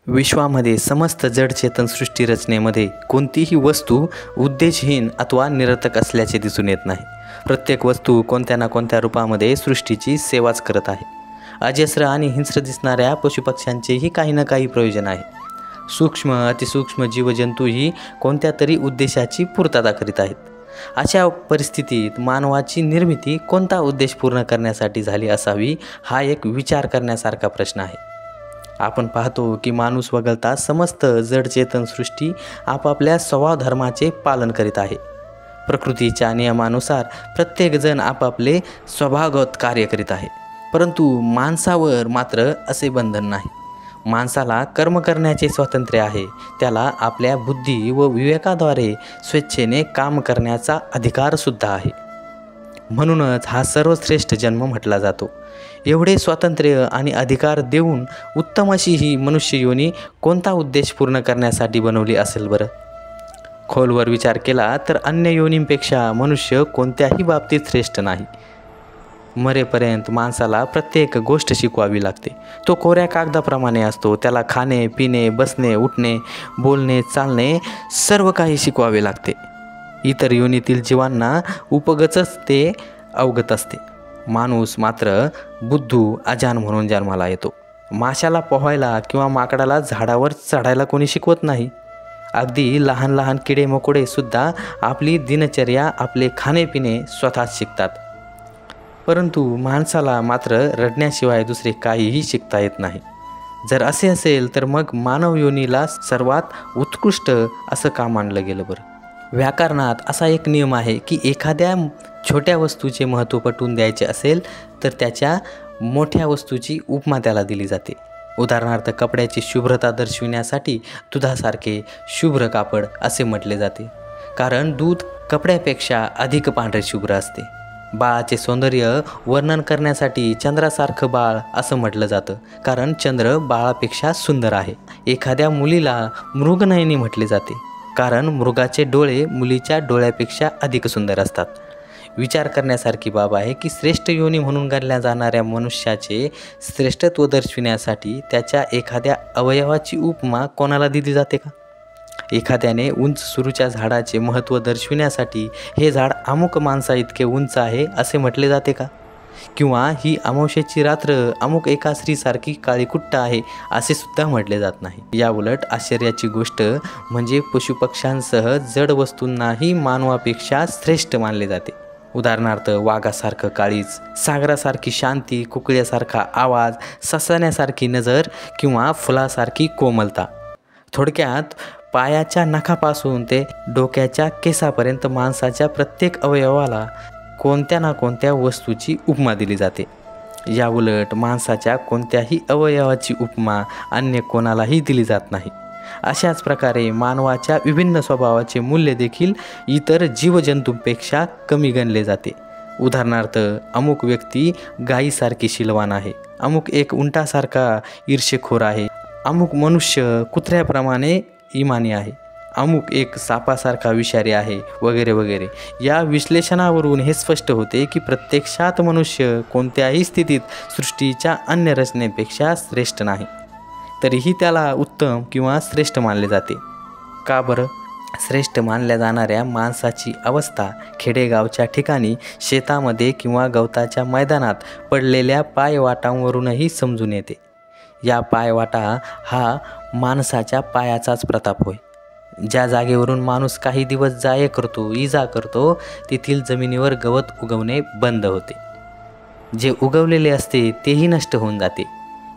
विश्वामध्ये समस्त जडचेतन सृष्टी रचनेमध्ये कोणतीही वस्तू उद्देशहीन अथवा निरर्थक असल्याचे दिसून येत नाही. प्रत्येक वस्तू कोणत्या ना कोणत्या रूपामध्ये सृष्टीची सेवाच करत आहे. अजस्र आणि हिंस्र दिसणाऱ्या पशुपक्ष्यांचेही काही ना काही प्रयोजन आहे. सूक्ष्म अतिसूक्ष्म जीवजंतूही कोणत्या तरी उद्देशाची पूर्तता करीत आहेत. अशा परिस्थितीत मानवाची निर्मिती कोणता उद्देश पूर्ण करण्यासाठी झाली असावी, हा एक विचार करण्यासारखा प्रश्न आहे. आपण पाहतो की माणूस वगळता समस्त जडचेतन सृष्टी आपापल्या स्वभावधर्माचे पालन करीत आहे. प्रकृतीच्या नियमानुसार प्रत्येकजण आपापले स्वभावगत कार्य करीत आहे. परंतु माणसावर मात्र असे बंधन नाही. माणसाला कर्म करण्याचे स्वातंत्र्य आहे. त्याला आपल्या बुद्धी व विवेकाद्वारे स्वेच्छेने काम करण्याचा अधिकारसुद्धा आहे. म्हणूनच हा सर्वश्रेष्ठ जन्म म्हटला जातो. एवढे स्वातंत्र्य आणि अधिकार देऊन उत्तम अशी ही मनुष्य योनी कोणता उद्देश पूर्ण करण्यासाठी बनवली असेल बरं? खोलवर विचार केला तर अन्य योनींपेक्षा मनुष्य कोणत्याही बाबतीत श्रेष्ठ नाही. मरेपर्यंत माणसाला प्रत्येक गोष्ट शिकवावी लागते. तो कोऱ्या कागदाप्रमाणे असतो. त्याला खाणे पिणे बसणे उठणे बोलणे चालणे सर्व काही शिकवावे लागते. इतर योनीतील जीवांना उपगतच ते अवगत असते. माणूस मात्र बुद्धू अजान म्हणून जन्माला येतो. माशाला पोहायला किंवा माकडाला झाडावर चढायला कोणी शिकवत नाही. अगदी लहान लहान किडे मकोडे सुद्धा आपली दिनचर्या आपले खाणेपिणे स्वतःच शिकतात. परंतु माणसाला मात्र रडण्याशिवाय दुसरे काहीही शिकता येत नाही. जर असे असेल तर मग मानव योनीला सर्वात उत्कृष्ट असं का मानलं गेलं बरं? व्याकरणात असा एक नियम आहे की एखाद्या छोट्या वस्तूचे महत्त्व पटवून द्यायचे असेल तर त्याच्या मोठ्या वस्तूची उपमा त्याला दिली जाते. उदाहरणार्थ कपड्याची शुभ्रता दर्शविण्यासाठी दुधासारखे शुभ्र कापड असे म्हटले जाते, कारण दूध कपड्यापेक्षा अधिक पांढरे शुभ्र असते. बाळाचे सौंदर्य वर्णन करण्यासाठी चंद्रासारखं बाळ असं म्हटलं जातं, कारण चंद्र बाळापेक्षा सुंदर आहे. एखाद्या मुलीला मृगनयनी म्हटले जाते, कारण मृगाचे डोळे मुलीच्या डोळ्यापेक्षा अधिक सुंदर असतात. विचार करण्यासारखी बाब आहे की श्रेष्ठ योनी म्हणून गणल्या जाणाऱ्या मनुष्याचे श्रेष्ठत्व दर्शविण्यासाठी त्याच्या एखाद्या अवयवाची उपमा कोणाला दिली जाते का? एखाद्याने उंच सुरूच्या झाडाचे महत्त्व दर्शविण्यासाठी हे झाड अमुक माणसा इतके उंच आहे असे म्हटले जाते का? किंवा ही अमावस्येची रात्र अमुक एका स्त्रीसारखी काळीकुट्ट आहे असे सुद्धा म्हटले जात नाही. या उलट आश्चर्याची गोष्ट म्हणजे पशुपक्ष्यांसह जड वस्तूंनाही मानवापेक्षा श्रेष्ठ मानले जाते. उदाहरणार्थ वाघासारखं काळीज, सागरासारखी शांती, कुकळ्यासारखा आवाज, ससाण्यासारखी नजर किंवा फुलासारखी कोमलता. थोडक्यात पायाच्या नखापासून ते डोक्याच्या केसापर्यंत माणसाच्या प्रत्येक अवयवाला कोणत्या ना कोणत्या वस्तूची उपमा दिली जाते. या उलट माणसाच्या कोणत्याही अवयवाची उपमा अन्य कोणालाही दिली जात नाही. अशाच प्रकारे मानवाच्या विभिन्न स्वभावाचे मूल्य देखील इतर जीवजंतूंपेक्षा कमी गणले जाते. उदाहरणार्थ अमुक व्यक्ती गायीसारखी शीलवान आहे, अमुक एक उंटासारखा ईर्ष्येखोर आहे, अमुक मनुष्य कुत्र्याप्रमाणे इमानी आहे, अमुक एक सापासारखा विषारी आहे, वगैरे वगैरे. या विश्लेषणावरून हे स्पष्ट होते की प्रत्यक्षात मनुष्य कोणत्याही स्थितीत सृष्टीच्या अन्य रचनेपेक्षा श्रेष्ठ नाही. तरीही त्याला उत्तम किंवा श्रेष्ठ मानले जाते. का बरं? श्रेष्ठ मानल्या जाणाऱ्या माणसाची अवस्था खेडेगावच्या ठिकाणी शेतामध्ये किंवा गवताच्या मैदानात पडलेल्या पायवाटांवरूनही समजून येते. या पायवाटा हा माणसाच्या पायाचाच प्रताप होय. ज्या जागेवरून माणूस काही दिवस जाये करतो, इजा करतो, तेथील जमिनीवर गवत उगवणे बंद होते. जे उगवलेले असते तेही नष्ट होऊन जाते.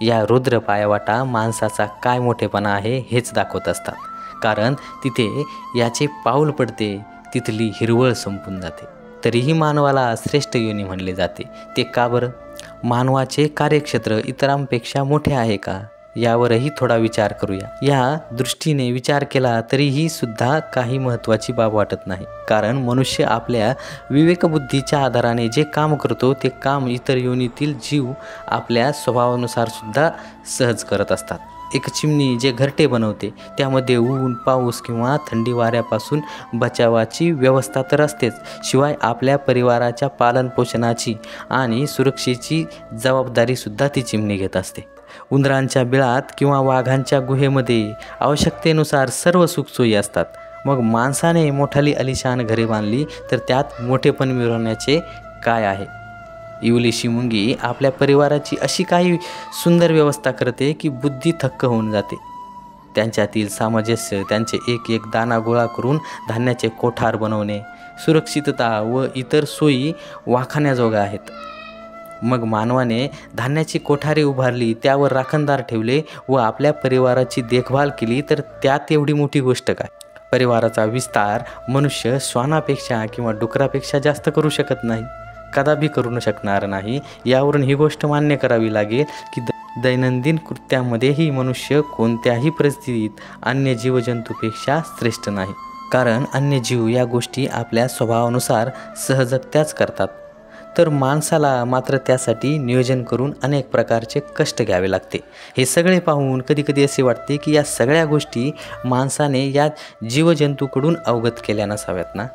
या रुद्र पायवाटा माणसाचा काय मोठेपणा आहे हेच दाखवत असतात, कारण तिथे याचे पाऊल पडते तिथली हिरवळ संपून जाते. तरीही मानवाला श्रेष्ठ योनी म्हणले जाते. ते का बरं? मानवाचे कार्यक्षेत्र इतरांपेक्षा मोठे आहे का? यावरही थोडा विचार करूया. या दृष्टीने विचार केला तरीही सुद्धा काही महत्त्वाची बाब वाटत नाही, कारण मनुष्य आपल्या विवेकबुद्धीच्या आधाराने जे काम करतो ते काम इतर योनीतील जीव आपल्या स्वभावानुसार सुद्धा सहज करत असतात. एक चिमणी जे घरटे बनवते त्यामध्ये ऊन पाऊस किंवा थंडी वाऱ्यापासून बचावाची व्यवस्था तर असतेच, शिवाय आपल्या परिवाराच्या पालनपोषणाची आणि सुरक्षेची जबाबदारीसुद्धा ती चिमणी घेत असते. उंदरांच्या बिळात किंवा वाघांच्या गुहेमध्ये आवश्यकतेनुसार सर्व सुखसोयी असतात. मग माणसाने मोठाली आलिशान घरे बांधली तर त्यात मोठेपण मिळवण्याचे काय आहे? इवलीशी मुंगी आपल्या परिवाराची अशी काही सुंदर व्यवस्था करते की बुद्धी थक्क होऊन जाते. त्यांच्यातील सामंजस्य, त्यांचे एक एक दाणा गोळा करून धान्याचे कोठार बनवणे, सुरक्षितता व इतर सोयी वाखाण्याजोग्या आहेत. मग मानवाने धान्याची कोठारे उभारली, त्यावर राखणदार ठेवले व आपल्या परिवाराची देखभाल केली तर त्यात एवढी मोठी गोष्ट काय? परिवाराचा विस्तार मनुष्य श्वानापेक्षा किंवा डुकरापेक्षा जास्त करू शकत नाही, कदापि करू शकणार नाही. यावरून ही गोष्ट मान्य करावी लागेल की दैनंदिन कृत्यामध्येही मनुष्य कोणत्याही परिस्थितीत अन्य जीवजंतूपेक्षा श्रेष्ठ नाही. कारण अन्य जीव या गोष्टी आपल्या स्वभावानुसार सहजत्याच करतात, तर माणसाला मात्र त्यासाठी नियोजन करून अनेक प्रकारचे कष्ट घ्यावे लागते. हे सगळे पाहून कधीकधी असे वाटते की या सगळ्या गोष्टी माणसाने या जीवजंतूकडून अवगत केल्या नसाव्यात ना.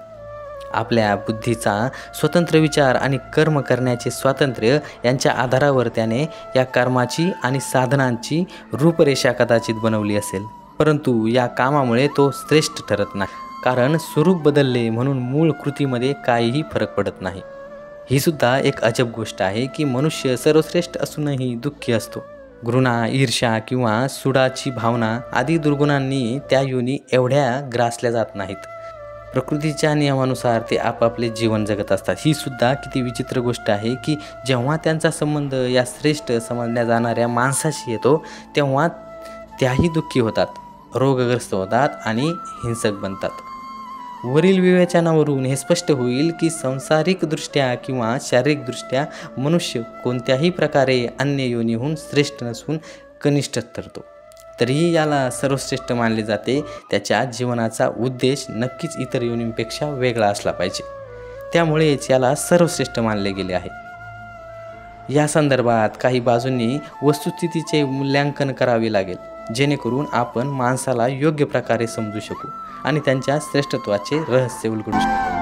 आपल्या बुद्धीचा स्वतंत्र विचार आणि कर्म करण्याचे स्वातंत्र्य यांच्या आधारावर त्याने या कर्माची आणि साधनांची रूपरेषा कदाचित बनवली असेल, परंतु या कामामुळे तो श्रेष्ठ ठरत नाही. कारण स्वरूप बदलले म्हणून मूळ कृतीमध्ये काहीही फरक पडत नाही. ही सुद्धा एक अजब गोष्ट आहे की मनुष्य सर्वश्रेष्ठ असूनही दुःखी असतो. घृणा, ईर्ष्या किंवा सुडाची भावना आदी दुर्गुणांनी त्या योनी एवढ्या ग्रासल्या जात नाहीत. प्रकृतीच्या नियमानुसार ते आपापले जीवन जगत असतात. ही सुद्धा किती विचित्र गोष्ट आहे की जेव्हा त्यांचा संबंध या श्रेष्ठ समजल्या जाणाऱ्या माणसाशी येतो तेव्हा त्याही दुःखी होतात, रोगग्रस्त होतात आणि हिंसक बनतात. वरील विवेचनावरून हे स्पष्ट होईल की सांसारिकदृष्ट्या किंवा शारीरिकदृष्ट्या मनुष्य कोणत्याही प्रकारे अन्य योनीहून श्रेष्ठ नसून कनिष्ठच ठरतो. तरीही याला सर्वश्रेष्ठ मानले जाते. त्याच्या जीवनाचा उद्देश नक्कीच इतर योनींपेक्षा वेगळा असला पाहिजे, त्यामुळेच याला सर्वश्रेष्ठ मानले गेले आहे. या संदर्भात काही बाजूंनी वस्तुस्थितीचे मूल्यांकन करावे लागेल, जेणेकरून आपण माणसाला योग्य प्रकारे समजू शकू आणि त्यांच्या श्रेष्ठत्वाचे रहस्य उलगडू शकू.